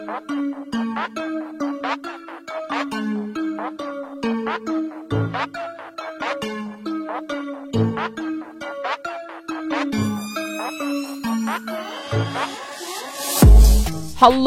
Halo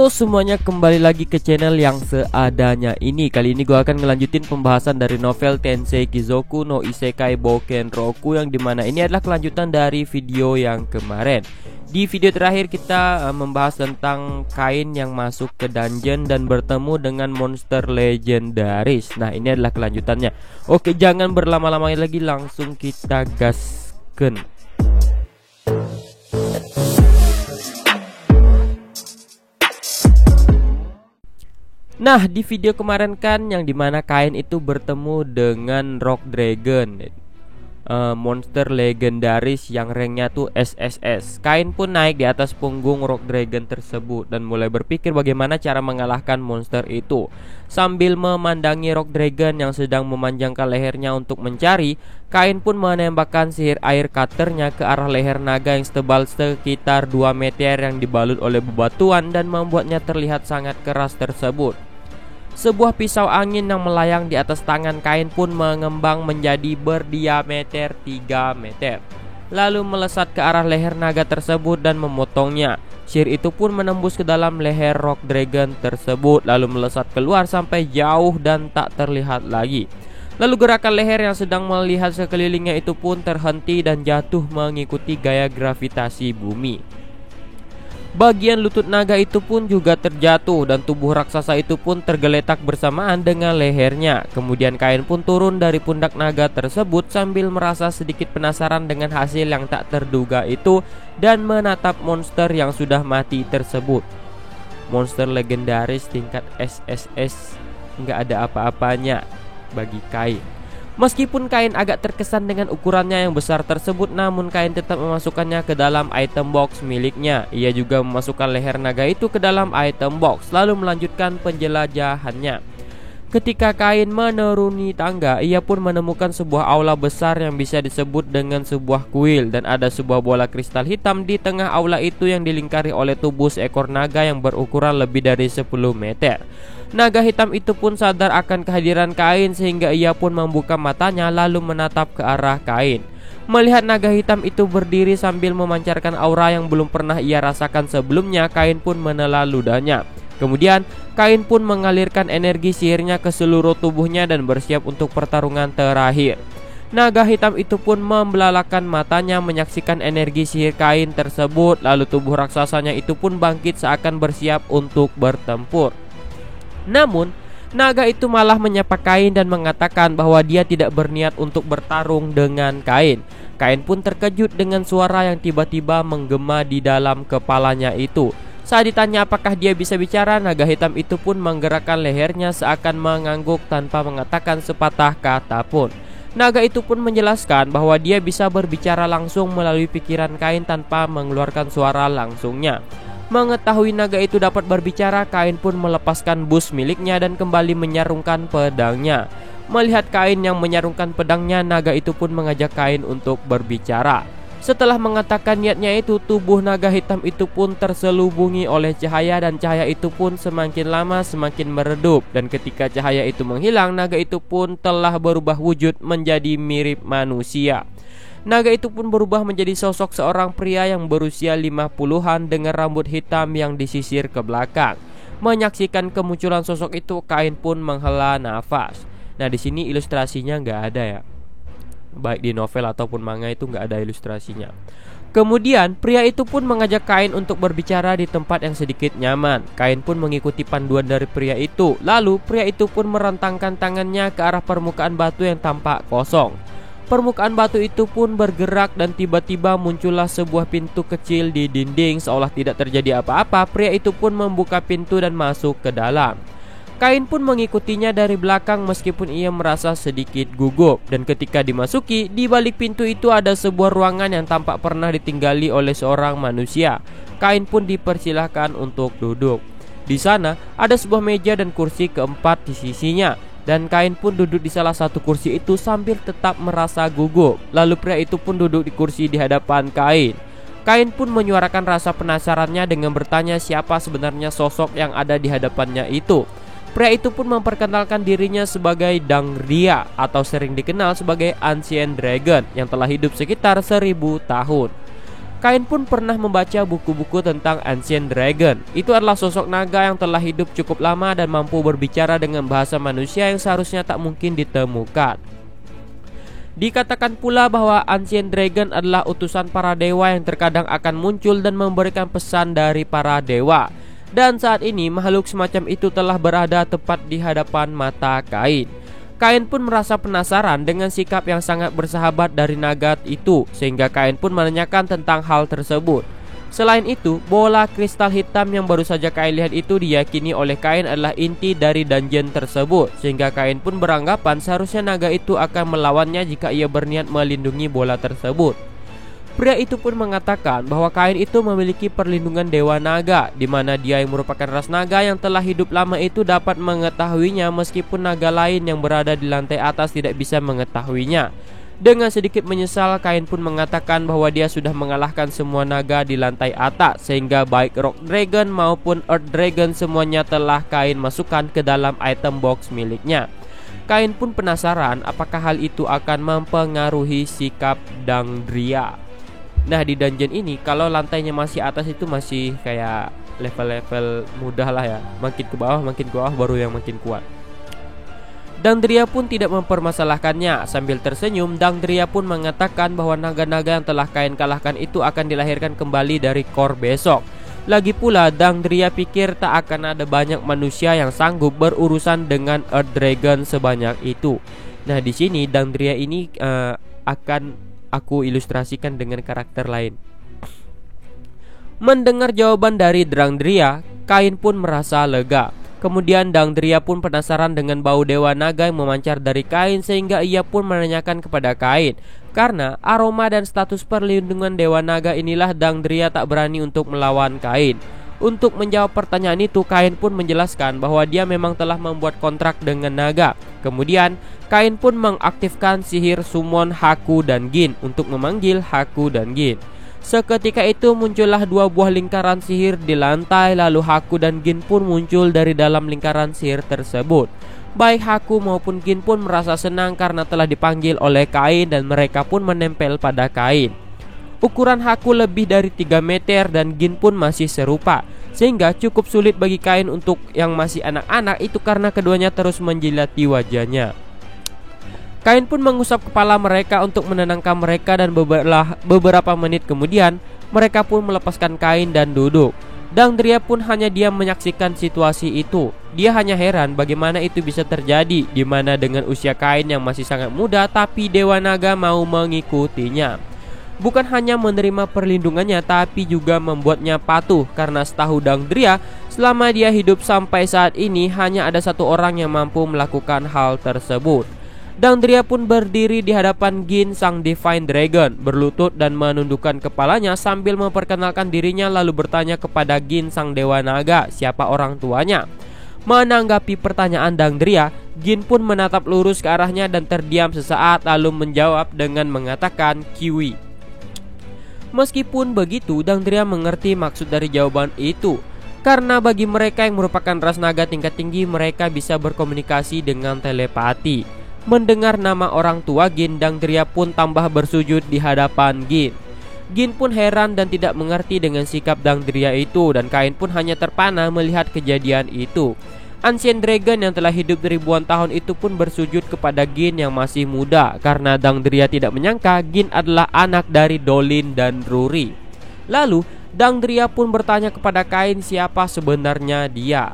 semuanya, kembali lagi ke channel yang seadanya ini. Kali ini gue akan ngelanjutin pembahasan dari novel Tensei Kizoku no Isekai Bouken Roku, yang dimana ini adalah kelanjutan dari video yang kemarin. Di video terakhir kita membahas tentang Kain yang masuk ke dungeon dan bertemu dengan monster legendaris. Nah, ini adalah kelanjutannya. Oke, jangan berlama-lama lagi, langsung kita gasken. Nah, di video kemarin kan yang dimana Kain itu bertemu dengan Rock Dragon, monster legendaris yang ranknya tuh SSS. Kain pun naik di atas punggung Rock Dragon tersebut dan mulai berpikir bagaimana cara mengalahkan monster itu. Sambil memandangi Rock Dragon yang sedang memanjangkan lehernya untuk mencari, Kain pun menembakkan sihir air cutternya ke arah leher naga yang setebal sekitar 2 meter yang dibalut oleh bebatuan dan membuatnya terlihat sangat keras tersebut. Sebuah pisau angin yang melayang di atas tangan Kain pun mengembang menjadi berdiameter 3 meter, lalu melesat ke arah leher naga tersebut dan memotongnya. Sihir itu pun menembus ke dalam leher Rock Dragon tersebut, lalu melesat keluar sampai jauh dan tak terlihat lagi. Lalu gerakan leher yang sedang melihat sekelilingnya itu pun terhenti dan jatuh mengikuti gaya gravitasi bumi. Bagian lutut naga itu pun juga terjatuh dan tubuh raksasa itu pun tergeletak bersamaan dengan lehernya. Kemudian Kain pun turun dari pundak naga tersebut sambil merasa sedikit penasaran dengan hasil yang tak terduga itu dan menatap monster yang sudah mati tersebut. Monster legendaris tingkat SSS, nggak ada apa-apanya bagi Kain. Meskipun Kain agak terkesan dengan ukurannya yang besar tersebut, namun Kain tetap memasukkannya ke dalam item box miliknya. Ia juga memasukkan leher naga itu ke dalam item box, lalu melanjutkan penjelajahannya. Ketika Kain menuruni tangga, ia pun menemukan sebuah aula besar yang bisa disebut dengan sebuah kuil, dan ada sebuah bola kristal hitam di tengah aula itu yang dilingkari oleh tubuh seekor naga yang berukuran lebih dari 10 meter. Naga hitam itu pun sadar akan kehadiran Kain sehingga ia pun membuka matanya lalu menatap ke arah Kain. Melihat naga hitam itu berdiri sambil memancarkan aura yang belum pernah ia rasakan sebelumnya, Kain pun menelan ludahnya. Kemudian Kain pun mengalirkan energi sihirnya ke seluruh tubuhnya dan bersiap untuk pertarungan terakhir. Naga hitam itu pun membelalakan matanya menyaksikan energi sihir Kain tersebut, lalu tubuh raksasanya itu pun bangkit seakan bersiap untuk bertempur. Namun, naga itu malah menyapa Kain dan mengatakan bahwa dia tidak berniat untuk bertarung dengan Kain. Kain pun terkejut dengan suara yang tiba-tiba menggema di dalam kepalanya itu. Saat ditanya apakah dia bisa bicara, naga hitam itu pun menggerakkan lehernya seakan mengangguk tanpa mengatakan sepatah kata pun. Naga itu pun menjelaskan bahwa dia bisa berbicara langsung melalui pikiran Kain tanpa mengeluarkan suara langsungnya. Mengetahui naga itu dapat berbicara, Kain pun melepaskan bus miliknya dan kembali menyarungkan pedangnya. Melihat Kain yang menyarungkan pedangnya, naga itu pun mengajak Kain untuk berbicara. Setelah mengatakan niatnya itu, tubuh naga hitam itu pun terselubungi oleh cahaya dan cahaya itu pun semakin lama semakin meredup. Dan ketika cahaya itu menghilang, naga itu pun telah berubah wujud menjadi mirip manusia. Naga itu pun berubah menjadi sosok seorang pria yang berusia 50-an dengan rambut hitam yang disisir ke belakang. Menyaksikan kemunculan sosok itu, Kain pun menghela nafas. Nah, di sini ilustrasinya nggak ada ya. Baik di novel ataupun manga itu nggak ada ilustrasinya. Kemudian pria itu pun mengajak Kain untuk berbicara di tempat yang sedikit nyaman. Kain pun mengikuti panduan dari pria itu. Lalu pria itu pun merentangkan tangannya ke arah permukaan batu yang tampak kosong. Permukaan batu itu pun bergerak dan tiba-tiba muncullah sebuah pintu kecil di dinding. Seolah tidak terjadi apa-apa, pria itu pun membuka pintu dan masuk ke dalam. Kain pun mengikutinya dari belakang meskipun ia merasa sedikit gugup. Dan ketika dimasuki, di balik pintu itu ada sebuah ruangan yang tampak pernah ditinggali oleh seorang manusia. Kain pun dipersilahkan untuk duduk. Di sana ada sebuah meja dan kursi keempat di sisinya. Dan Kain pun duduk di salah satu kursi itu sambil tetap merasa gugup. Lalu pria itu pun duduk di kursi di hadapan Kain. Kain pun menyuarakan rasa penasarannya dengan bertanya siapa sebenarnya sosok yang ada di hadapannya itu. Pria itu pun memperkenalkan dirinya sebagai Dangria atau sering dikenal sebagai Ancient Dragon yang telah hidup sekitar 1000 tahun. Kain pun pernah membaca buku-buku tentang Ancient Dragon. Itu adalah sosok naga yang telah hidup cukup lama dan mampu berbicara dengan bahasa manusia yang seharusnya tak mungkin ditemukan. Dikatakan pula bahwa Ancient Dragon adalah utusan para dewa yang terkadang akan muncul dan memberikan pesan dari para dewa. Dan saat ini makhluk semacam itu telah berada tepat di hadapan mata Kain. Kain pun merasa penasaran dengan sikap yang sangat bersahabat dari naga itu, sehingga Kain pun menanyakan tentang hal tersebut. Selain itu, bola kristal hitam yang baru saja Kain lihat itu diyakini oleh Kain adalah inti dari dungeon tersebut, sehingga Kain pun beranggapan seharusnya naga itu akan melawannya jika ia berniat melindungi bola tersebut. Pria itu pun mengatakan bahwa Kain itu memiliki perlindungan dewa naga, di mana dia yang merupakan ras naga yang telah hidup lama itu dapat mengetahuinya meskipun naga lain yang berada di lantai atas tidak bisa mengetahuinya. Dengan sedikit menyesal, Kain pun mengatakan bahwa dia sudah mengalahkan semua naga di lantai atas, sehingga baik Rock Dragon maupun Earth Dragon semuanya telah Kain masukkan ke dalam item box miliknya. Kain pun penasaran apakah hal itu akan mempengaruhi sikap Dangria. Nah, di dungeon ini kalau lantainya masih atas itu masih kayak level-level mudah lah ya. Makin ke bawah baru yang makin kuat. Dangria pun tidak mempermasalahkannya. Sambil tersenyum, Dangria pun mengatakan bahwa naga-naga yang telah Kain kalahkan itu akan dilahirkan kembali dari core besok. Lagi pula, Dangria pikir tak akan ada banyak manusia yang sanggup berurusan dengan Earth Dragon sebanyak itu. Nah, di sini Dangria ini akan aku ilustrasikan dengan karakter lain. Mendengar jawaban dari Dangria, Kain pun merasa lega. Kemudian Dangria pun penasaran dengan bau dewa naga yang memancar dari Kain, sehingga ia pun menanyakan kepada Kain. Karena aroma dan status perlindungan dewa naga inilah Dangria tak berani untuk melawan Kain. Untuk menjawab pertanyaan itu, Kain pun menjelaskan bahwa dia memang telah membuat kontrak dengan naga. Kemudian Kain pun mengaktifkan sihir summon Haku dan Gin untuk memanggil Haku dan Gin. Seketika itu muncullah 2 buah lingkaran sihir di lantai, lalu Haku dan Gin pun muncul dari dalam lingkaran sihir tersebut. Baik Haku maupun Gin pun merasa senang karena telah dipanggil oleh Kain dan mereka pun menempel pada Kain. Ukuran Haku lebih dari 3 meter dan Gin pun masih serupa, sehingga cukup sulit bagi Kain untuk yang masih anak-anak itu karena keduanya terus menjilati wajahnya. Kain pun mengusap kepala mereka untuk menenangkan mereka dan beberapa menit kemudian mereka pun melepaskan Kain dan duduk. Dangria pun hanya diam menyaksikan situasi itu. Dia hanya heran bagaimana itu bisa terjadi, di mana dengan usia Kain yang masih sangat muda tapi dewa naga mau mengikutinya. Bukan hanya menerima perlindungannya tapi juga membuatnya patuh, karena setahu Dangria selama dia hidup sampai saat ini hanya ada 1 orang yang mampu melakukan hal tersebut. Dangria pun berdiri di hadapan Gin sang Divine Dragon, berlutut dan menundukkan kepalanya sambil memperkenalkan dirinya, lalu bertanya kepada Gin sang Dewa Naga siapa orang tuanya. Menanggapi pertanyaan Dangria, Gin pun menatap lurus ke arahnya dan terdiam sesaat lalu menjawab dengan mengatakan Kiwi. Meskipun begitu, Dangria mengerti maksud dari jawaban itu, karena bagi mereka yang merupakan ras naga tingkat tinggi, mereka bisa berkomunikasi dengan telepati. Mendengar nama orang tua Gin, Dangria pun tambah bersujud di hadapan Gin. Gin pun heran dan tidak mengerti dengan sikap Dangria itu, dan Kain pun hanya terpana melihat kejadian itu. Ancient Dragon yang telah hidup ribuan tahun itu pun bersujud kepada Gin yang masih muda, karena Dangria tidak menyangka Gin adalah anak dari Dolin dan Ruri. Lalu Dangria pun bertanya kepada Kain siapa sebenarnya dia.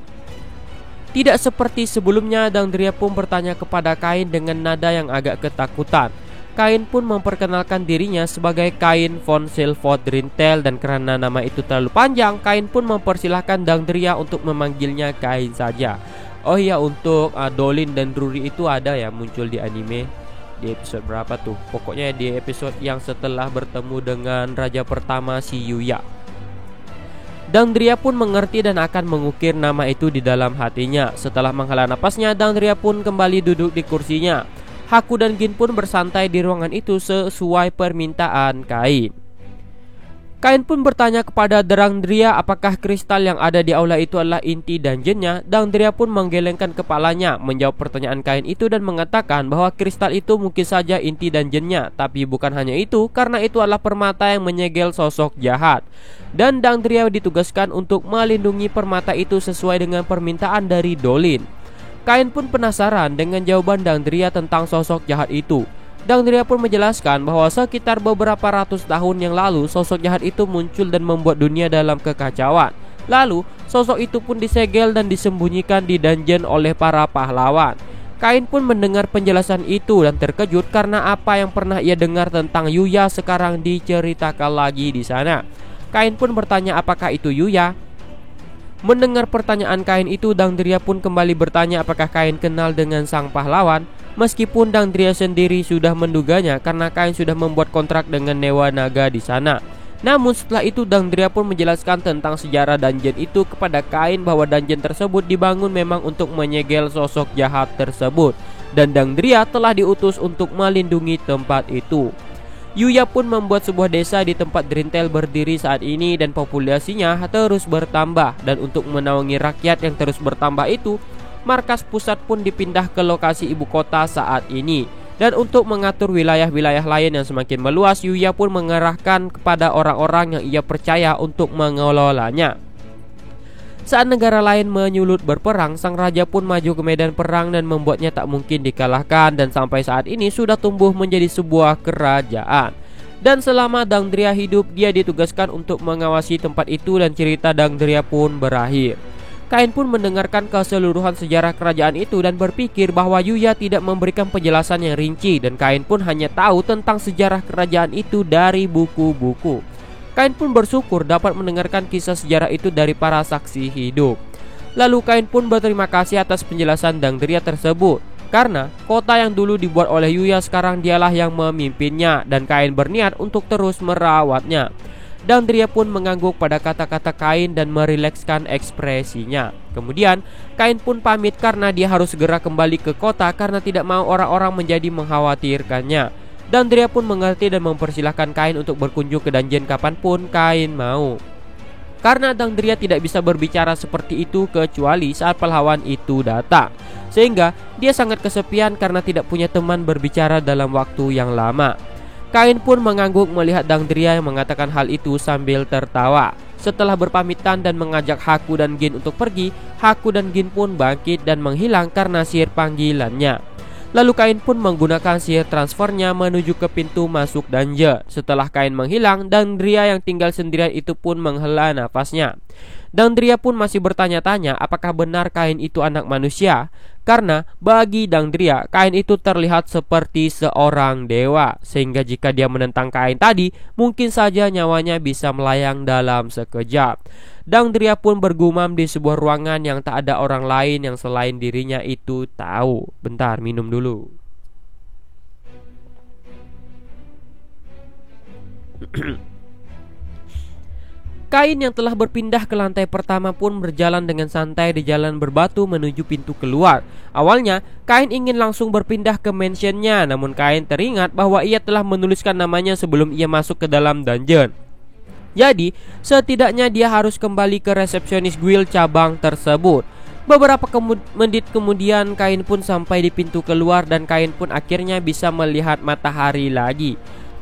Tidak seperti sebelumnya, Dangria pun bertanya kepada Kain dengan nada yang agak ketakutan. Kain pun memperkenalkan dirinya sebagai Kain von Silvothrintel, dan karena nama itu terlalu panjang, Kain pun mempersilahkan Dangria untuk memanggilnya Kain saja. Oh iya, untuk Dolin dan Ruri itu ada ya muncul di anime. Di episode berapa tuh? Pokoknya di episode yang setelah bertemu dengan raja pertama si Yuya. Dangria pun mengerti dan akan mengukir nama itu di dalam hatinya. Setelah menghela napasnya, Dangria pun kembali duduk di kursinya. Haku dan Gin pun bersantai di ruangan itu sesuai permintaan Kain. Kain pun bertanya kepada Dangdria apakah kristal yang ada di aula itu adalah inti dungeonnya. Dangdria pun menggelengkan kepalanya menjawab pertanyaan Kain itu dan mengatakan bahwa kristal itu mungkin saja inti dungeonnya, tapi bukan hanya itu, karena itu adalah permata yang menyegel sosok jahat. Dan Dangdria ditugaskan untuk melindungi permata itu sesuai dengan permintaan dari Dolin. Kain pun penasaran dengan jawaban Dangdria tentang sosok jahat itu. Dangdria pun menjelaskan bahwa sekitar beberapa ratus tahun yang lalu sosok jahat itu muncul dan membuat dunia dalam kekacauan. Lalu sosok itu pun disegel dan disembunyikan di dungeon oleh para pahlawan. Kain pun mendengar penjelasan itu dan terkejut karena apa yang pernah ia dengar tentang Yuya sekarang diceritakan lagi di sana. Kain pun bertanya apakah itu Yuya. Mendengar pertanyaan Kain itu, Dangdria pun kembali bertanya apakah Kain kenal dengan sang pahlawan. Meskipun Dangdria sendiri sudah menduganya karena Kain sudah membuat kontrak dengan Dewa Naga di sana. Namun setelah itu Dangdria pun menjelaskan tentang sejarah dungeon itu kepada Kain bahwa dungeon tersebut dibangun memang untuk menyegel sosok jahat tersebut. Dan Dangdria telah diutus untuk melindungi tempat itu. Yuya pun membuat sebuah desa di tempat Drintel berdiri saat ini dan populasinya terus bertambah. Dan untuk menaungi rakyat yang terus bertambah itu, markas pusat pun dipindah ke lokasi ibu kota saat ini. Dan untuk mengatur wilayah-wilayah lain yang semakin meluas, Yuya pun mengerahkan kepada orang-orang yang ia percaya untuk mengelolanya. Saat negara lain menyulut berperang, sang raja pun maju ke medan perang dan membuatnya tak mungkin dikalahkan. Dan sampai saat ini sudah tumbuh menjadi sebuah kerajaan. Dan selama Dangdria hidup, dia ditugaskan untuk mengawasi tempat itu dan cerita Dangdria pun berakhir. Kain pun mendengarkan keseluruhan sejarah kerajaan itu dan berpikir bahwa Yuya tidak memberikan penjelasan yang rinci. Dan Kain pun hanya tahu tentang sejarah kerajaan itu dari buku-buku. Kain pun bersyukur dapat mendengarkan kisah sejarah itu dari para saksi hidup. Lalu Kain pun berterima kasih atas penjelasan Dangdria tersebut, karena kota yang dulu dibuat oleh Yuya sekarang dialah yang memimpinnya. Dan Kain berniat untuk terus merawatnya. Dangdria pun mengangguk pada kata-kata Kain dan merilekskan ekspresinya. Kemudian Kain pun pamit karena dia harus segera kembali ke kota karena tidak mau orang-orang menjadi mengkhawatirkannya. Dangdria pun mengerti dan mempersilahkan Kain untuk berkunjung ke dungeon kapanpun Kain mau. Karena Dangdria tidak bisa berbicara seperti itu kecuali saat pahlawan itu datang, sehingga dia sangat kesepian karena tidak punya teman berbicara dalam waktu yang lama. Kain pun mengangguk melihat Dangdria yang mengatakan hal itu sambil tertawa. Setelah berpamitan dan mengajak Haku dan Gin untuk pergi, Haku dan Gin pun bangkit dan menghilang karena sihir panggilannya. Lalu Kain pun menggunakan sihir transfernya menuju ke pintu masuk dungeon. Setelah Kain menghilang, Dangdria yang tinggal sendirian itu pun menghela nafasnya. Dangdria pun masih bertanya-tanya apakah benar Kain itu anak manusia. Karena bagi Dangdria, Kain itu terlihat seperti seorang dewa. Sehingga jika dia menentang Kain tadi, mungkin saja nyawanya bisa melayang dalam sekejap. Dangdria pun bergumam di sebuah ruangan yang tak ada orang lain yang selain dirinya itu tahu. Bentar, minum dulu. Kain yang telah berpindah ke lantai pertama pun berjalan dengan santai di jalan berbatu menuju pintu keluar. Awalnya, Kain ingin langsung berpindah ke mansionnya, namun Kain teringat bahwa ia telah menuliskan namanya sebelum ia masuk ke dalam dungeon. Jadi, setidaknya dia harus kembali ke resepsionis guild cabang tersebut. Beberapa menit kemudian, Kain pun sampai di pintu keluar dan Kain pun akhirnya bisa melihat matahari lagi.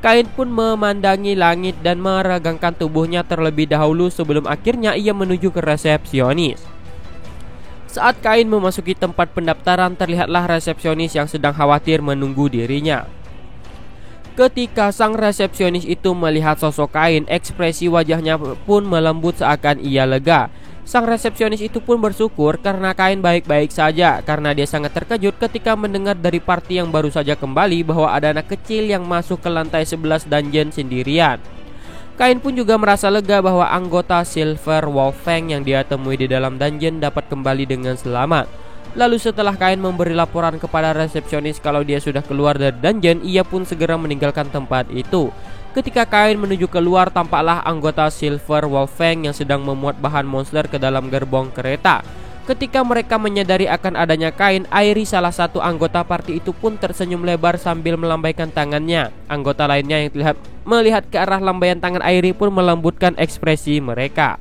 Kain pun memandangi langit dan meregangkan tubuhnya terlebih dahulu sebelum akhirnya ia menuju ke resepsionis. Saat Kain memasuki tempat pendaftaran, terlihatlah resepsionis yang sedang khawatir menunggu dirinya. Ketika sang resepsionis itu melihat sosok Kain, ekspresi wajahnya pun melembut seakan ia lega. Sang resepsionis itu pun bersyukur karena Kain baik-baik saja, karena dia sangat terkejut ketika mendengar dari party yang baru saja kembali bahwa ada anak kecil yang masuk ke lantai 11 dungeon sendirian. Kain pun juga merasa lega bahwa anggota Silver Wolfang yang dia temui di dalam dungeon dapat kembali dengan selamat. Lalu setelah Kain memberi laporan kepada resepsionis kalau dia sudah keluar dari dungeon, ia pun segera meninggalkan tempat itu. Ketika Kain menuju keluar, tampaklah anggota Silver Wolfang yang sedang memuat bahan monster ke dalam gerbong kereta. Ketika mereka menyadari akan adanya kain, Airi, salah satu anggota party itu pun tersenyum lebar sambil melambaikan tangannya. Anggota lainnya yang melihat ke arah lambaian tangan Airi pun melembutkan ekspresi mereka.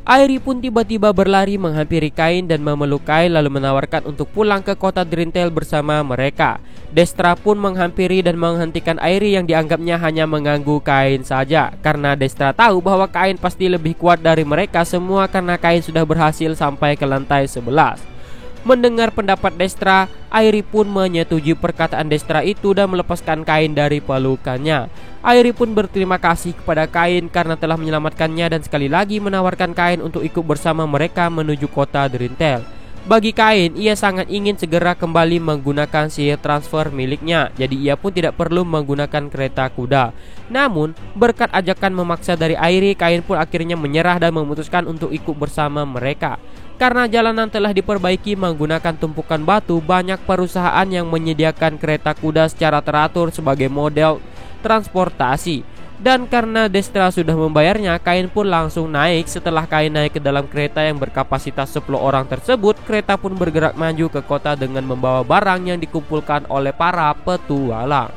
Airi pun tiba-tiba berlari menghampiri kain dan memeluk kain lalu menawarkan untuk pulang ke kota Drintel bersama mereka. Destra pun menghampiri dan menghentikan Airi yang dianggapnya hanya mengganggu kain saja, karena Destra tahu bahwa kain pasti lebih kuat dari mereka semua karena kain sudah berhasil sampai ke lantai 11. Mendengar pendapat Destra, Airi pun menyetujui perkataan Destra itu dan melepaskan kain dari pelukannya. Airi pun berterima kasih kepada kain karena telah menyelamatkannya dan sekali lagi menawarkan kain untuk ikut bersama mereka menuju kota Drintel. Bagi kain, ia sangat ingin segera kembali menggunakan sihir transfer miliknya, jadi ia pun tidak perlu menggunakan kereta kuda. Namun, berkat ajakan memaksa dari Airi, kain pun akhirnya menyerah dan memutuskan untuk ikut bersama mereka. Karena jalanan telah diperbaiki menggunakan tumpukan batu, banyak perusahaan yang menyediakan kereta kuda secara teratur sebagai model transportasi. Dan karena Destra sudah membayarnya, kain pun langsung naik. Setelah kain naik ke dalam kereta yang berkapasitas 10 orang tersebut, kereta pun bergerak maju ke kota dengan membawa barang yang dikumpulkan oleh para petualang.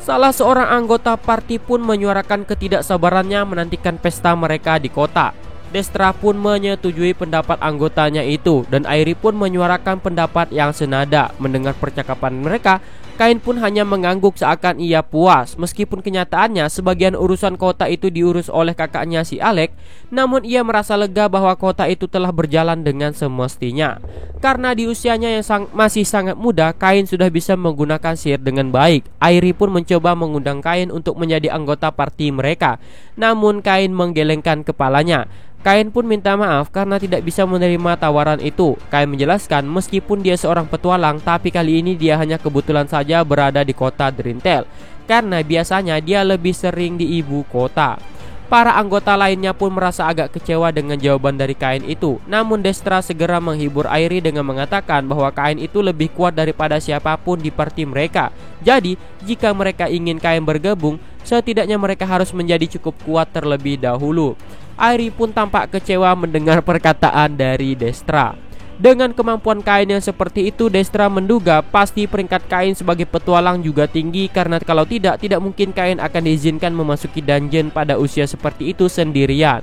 Salah seorang anggota party pun menyuarakan ketidaksabarannya menantikan pesta mereka di kota. Destra pun menyetujui pendapat anggotanya itu, dan Airi pun menyuarakan pendapat yang senada. Mendengar percakapan mereka, kain pun hanya mengangguk seakan ia puas. Meskipun kenyataannya sebagian urusan kota itu diurus oleh kakaknya si Alec, namun ia merasa lega bahwa kota itu telah berjalan dengan semestinya. Karena di usianya yang masih sangat muda, kain sudah bisa menggunakan sihir dengan baik. Airi pun mencoba mengundang kain untuk menjadi anggota party mereka, namun kain menggelengkan kepalanya. Kain pun minta maaf karena tidak bisa menerima tawaran itu. Kain menjelaskan meskipun dia seorang petualang, tapi kali ini dia hanya kebetulan saja berada di kota Drintel, karena biasanya dia lebih sering di ibu kota. Para anggota lainnya pun merasa agak kecewa dengan jawaban dari kain itu. Namun Destra segera menghibur Airi dengan mengatakan bahwa kain itu lebih kuat daripada siapapun di party mereka. Jadi jika mereka ingin kain bergabung, setidaknya mereka harus menjadi cukup kuat terlebih dahulu. Airi pun tampak kecewa mendengar perkataan dari Destra. Dengan kemampuan kain yang seperti itu, Destra menduga pasti peringkat kain sebagai petualang juga tinggi, karena kalau tidak mungkin kain akan diizinkan memasuki dungeon pada usia seperti itu sendirian.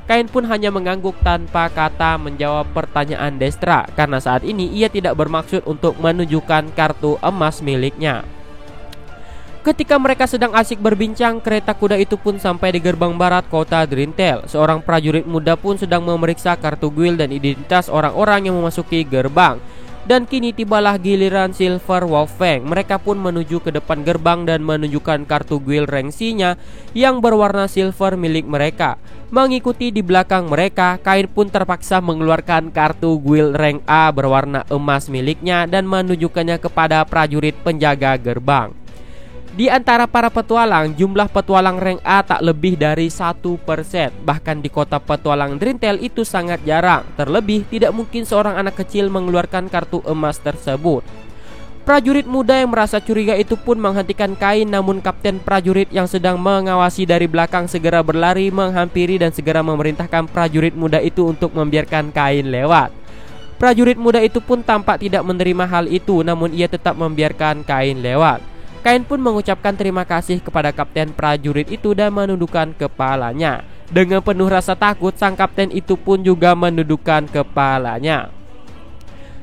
Kain pun hanya mengangguk tanpa kata menjawab pertanyaan Destra, karena saat ini ia tidak bermaksud untuk menunjukkan kartu emas miliknya. Ketika mereka sedang asik berbincang, kereta kuda itu pun sampai di gerbang barat kota Drintel. Seorang prajurit muda pun sedang memeriksa kartu guild dan identitas orang-orang yang memasuki gerbang. Dan kini tibalah giliran Silver Wolfang. Mereka pun menuju ke depan gerbang dan menunjukkan kartu guild rank C-nya yang berwarna silver milik mereka. Mengikuti di belakang mereka, kain pun terpaksa mengeluarkan kartu guild rank A berwarna emas miliknya dan menunjukkannya kepada prajurit penjaga gerbang. Di antara para petualang, jumlah petualang rank A tak lebih dari 1%. Bahkan di kota petualang Drintel itu sangat jarang. Terlebih, tidak mungkin seorang anak kecil mengeluarkan kartu emas tersebut. Prajurit muda yang merasa curiga itu pun menghentikan kain, namun kapten prajurit yang sedang mengawasi dari belakang segera berlari menghampiri dan segera memerintahkan prajurit muda itu untuk membiarkan kain lewat. Prajurit muda itu pun tampak tidak menerima hal itu, namun ia tetap membiarkan kain lewat. Kain pun mengucapkan terima kasih kepada kapten prajurit itu dan menundukkan kepalanya. Dengan penuh rasa takut, sang kapten itu pun juga menundukkan kepalanya.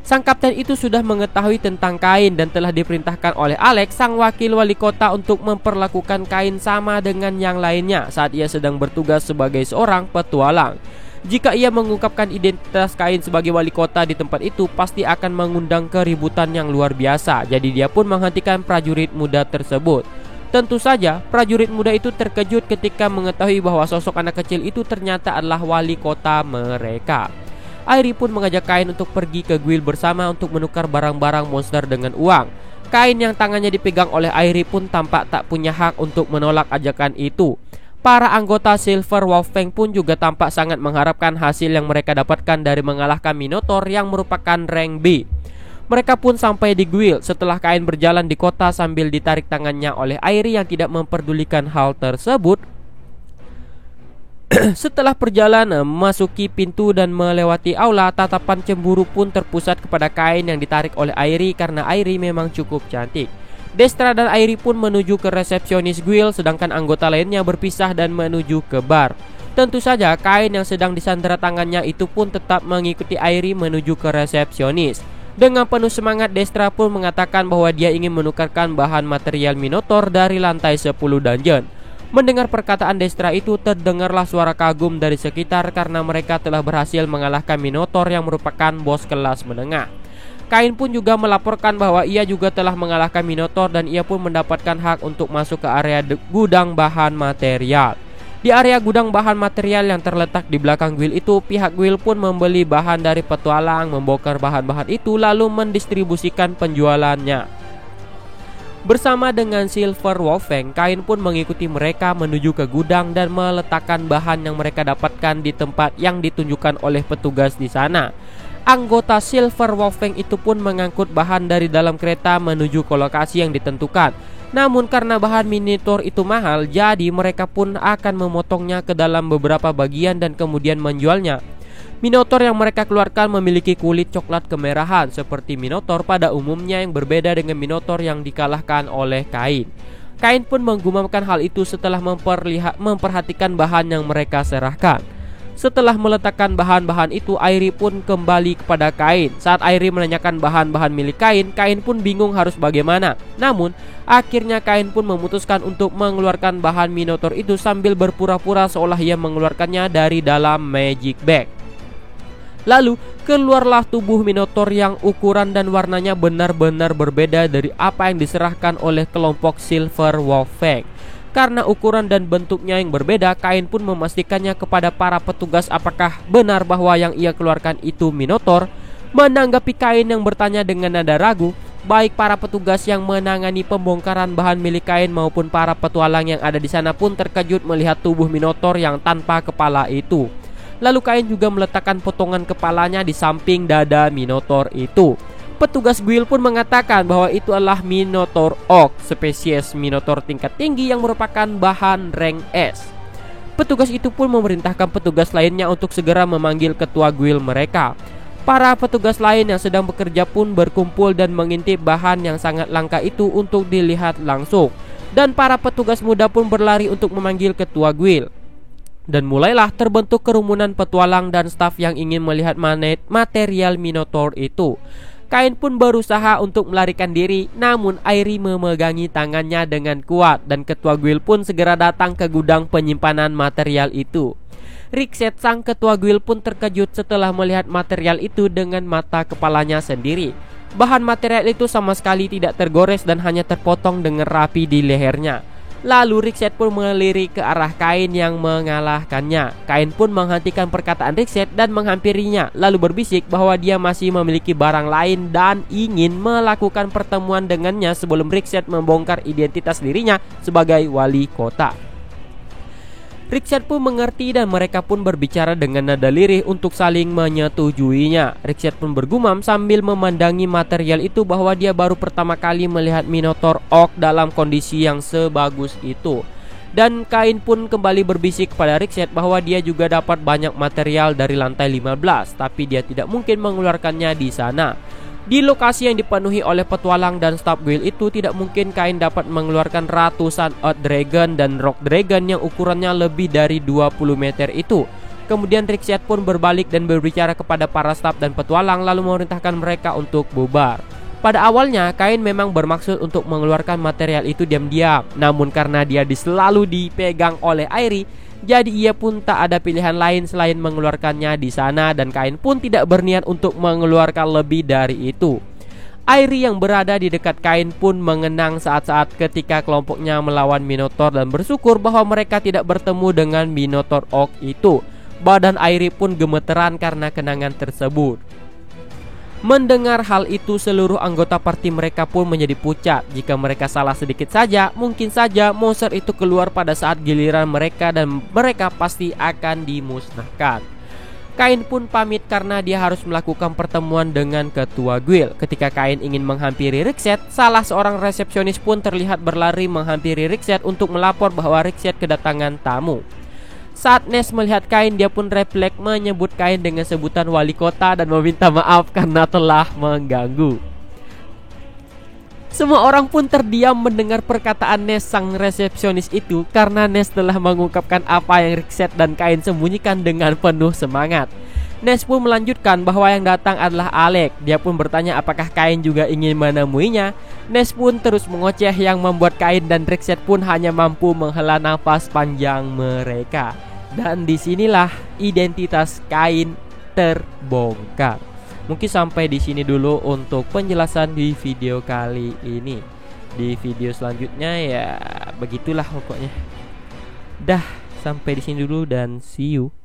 Sang kapten itu sudah mengetahui tentang kain dan telah diperintahkan oleh Alex, sang wakil wali kota, untuk memperlakukan kain sama dengan yang lainnya saat ia sedang bertugas sebagai seorang petualang. Jika ia mengungkapkan identitas kain sebagai wali kota di tempat itu, pasti akan mengundang keributan yang luar biasa. Jadi dia pun menghentikan prajurit muda tersebut. Tentu saja prajurit muda itu terkejut ketika mengetahui bahwa sosok anak kecil itu ternyata adalah wali kota mereka. Airi pun mengajak kain untuk pergi ke guild bersama untuk menukar barang-barang monster dengan uang. Kain yang tangannya dipegang oleh Airi pun tampak tak punya hak untuk menolak ajakan itu. Para anggota Silver Wolfang pun juga tampak sangat mengharapkan hasil yang mereka dapatkan dari mengalahkan Minotaur yang merupakan rank B. Mereka pun sampai di guild setelah kain berjalan di kota sambil ditarik tangannya oleh Airi yang tidak memperdulikan hal tersebut. Setelah perjalanan memasuki pintu dan melewati aula, tatapan cemburu pun terpusat kepada Kain yang ditarik oleh Airi karena Airi memang cukup cantik. Destra dan Airi pun menuju ke resepsionis guild, sedangkan anggota lainnya berpisah dan menuju ke bar. Tentu saja Kain yang sedang disandera tangannya itu pun tetap mengikuti Airi menuju ke resepsionis. Dengan penuh semangat, Destra pun mengatakan bahwa dia ingin menukarkan bahan material Minotaur dari lantai 10 dungeon. Mendengar perkataan Destra itu, terdengarlah suara kagum dari sekitar karena mereka telah berhasil mengalahkan Minotaur yang merupakan bos kelas menengah. Kain pun juga melaporkan bahwa ia juga telah mengalahkan Minotaur dan ia pun mendapatkan hak untuk masuk ke area gudang bahan material. Di area gudang bahan material yang terletak di belakang guild itu, pihak guild pun membeli bahan dari petualang, membongkar bahan-bahan itu lalu mendistribusikan penjualannya. Bersama dengan Silver Wolfang, Kain pun mengikuti mereka menuju ke gudang dan meletakkan bahan yang mereka dapatkan di tempat yang ditunjukkan oleh petugas di sana. Anggota Silver Wolfang itu pun mengangkut bahan dari dalam kereta menuju ke lokasi yang ditentukan. Namun karena bahan Minotaur itu mahal, jadi mereka pun akan memotongnya ke dalam beberapa bagian dan kemudian menjualnya. Minotaur yang mereka keluarkan memiliki kulit coklat kemerahan seperti Minotaur pada umumnya, yang berbeda dengan Minotaur yang dikalahkan oleh Kain. Kain pun menggumamkan hal itu setelah memperhatikan bahan yang mereka serahkan. Setelah meletakkan bahan-bahan itu, Airi pun kembali kepada Kain. Saat Airi menanyakan bahan-bahan milik Kain, Kain pun bingung harus bagaimana. Namun, akhirnya Kain pun memutuskan untuk mengeluarkan bahan Minotaur itu sambil berpura-pura seolah ia mengeluarkannya dari dalam magic bag. Lalu keluarlah tubuh Minotaur yang ukuran dan warnanya benar-benar berbeda dari apa yang diserahkan oleh kelompok Silver Wolfang. Karena ukuran dan bentuknya yang berbeda, Kain pun memastikannya kepada para petugas apakah benar bahwa yang ia keluarkan itu Minotaur. Menanggapi Kain yang bertanya dengan nada ragu, baik para petugas yang menangani pembongkaran bahan milik Kain maupun para petualang yang ada di sana pun terkejut melihat tubuh Minotaur yang tanpa kepala itu. Lalu Kain juga meletakkan potongan kepalanya di samping dada Minotaur itu. Petugas guild pun mengatakan bahwa itu adalah Minotaur Orc, spesies Minotaur tingkat tinggi yang merupakan bahan rank S. Petugas itu pun memerintahkan petugas lainnya untuk segera memanggil ketua guild mereka. Para petugas lain yang sedang bekerja pun berkumpul dan mengintip bahan yang sangat langka itu untuk dilihat langsung. Dan para petugas muda pun berlari untuk memanggil ketua guild. Dan mulailah terbentuk kerumunan petualang dan staf yang ingin melihat material Minotaur itu. Kain pun berusaha untuk melarikan diri, namun Airi memegangi tangannya dengan kuat dan ketua guild pun segera datang ke gudang penyimpanan material itu. Rixet, sang ketua guild pun terkejut setelah melihat material itu dengan mata kepalanya sendiri. Bahan material itu sama sekali tidak tergores dan hanya terpotong dengan rapi di lehernya. Lalu Rixet pun melirik ke arah Kain yang mengalahkannya. Kain pun menghentikan perkataan Rixet dan menghampirinya, lalu berbisik bahwa dia masih memiliki barang lain dan ingin melakukan pertemuan dengannya sebelum Rixet membongkar identitas dirinya sebagai wali kota. Rixet pun mengerti dan mereka pun berbicara dengan nada lirih untuk saling menyetujuinya. Rixet pun bergumam sambil memandangi material itu bahwa dia baru pertama kali melihat Minotaur Orc dalam kondisi yang sebagus itu. Dan Kain pun kembali berbisik kepada Rixet bahwa dia juga dapat banyak material dari lantai 15, tapi dia tidak mungkin mengeluarkannya di sana. Di lokasi yang dipenuhi oleh petualang dan staf guild itu, tidak mungkin Kain dapat mengeluarkan ratusan Earth Dragon dan Rock Dragon yang ukurannya lebih dari 20 meter itu. Kemudian Rixet pun berbalik dan berbicara kepada para staf dan petualang lalu memerintahkan mereka untuk bubar. Pada awalnya Kain memang bermaksud untuk mengeluarkan material itu diam-diam, namun karena dia selalu dipegang oleh Airi, jadi ia pun tak ada pilihan lain selain mengeluarkannya di sana, dan Kain pun tidak berniat untuk mengeluarkan lebih dari itu. Airi yang berada di dekat Kain pun mengenang saat-saat ketika kelompoknya melawan Minotaur dan bersyukur bahwa mereka tidak bertemu dengan Minotaur Orc itu. Badan Airi pun gemeteran karena kenangan tersebut. Mendengar hal itu, seluruh anggota parti mereka pun menjadi pucat. Jika mereka salah sedikit saja, mungkin saja monster itu keluar pada saat giliran mereka dan mereka pasti akan dimusnahkan. Kain pun pamit karena dia harus melakukan pertemuan dengan ketua guild. Ketika Kain ingin menghampiri Rixet, salah seorang resepsionis pun terlihat berlari menghampiri Rixet untuk melapor bahwa Rixet kedatangan tamu. Saat Nes melihat kain, dia pun refleks menyebut kain dengan sebutan wali kota dan meminta maaf karena telah mengganggu. Semua orang pun terdiam mendengar perkataan Nes sang resepsionis itu, karena Nes telah mengungkapkan apa yang Rikset dan kain sembunyikan dengan penuh semangat. Nes pun melanjutkan bahwa yang datang adalah Alex. Dia pun bertanya apakah kain juga ingin menemuinya. Nes pun terus mengoceh yang membuat kain dan Rikset pun hanya mampu menghela nafas panjang mereka. Dan disinilah identitas kain terbongkar. Mungkin sampai di sini dulu untuk penjelasan di video kali ini. Di video selanjutnya ya begitulah pokoknya. Dah, sampai di sini dulu dan see you.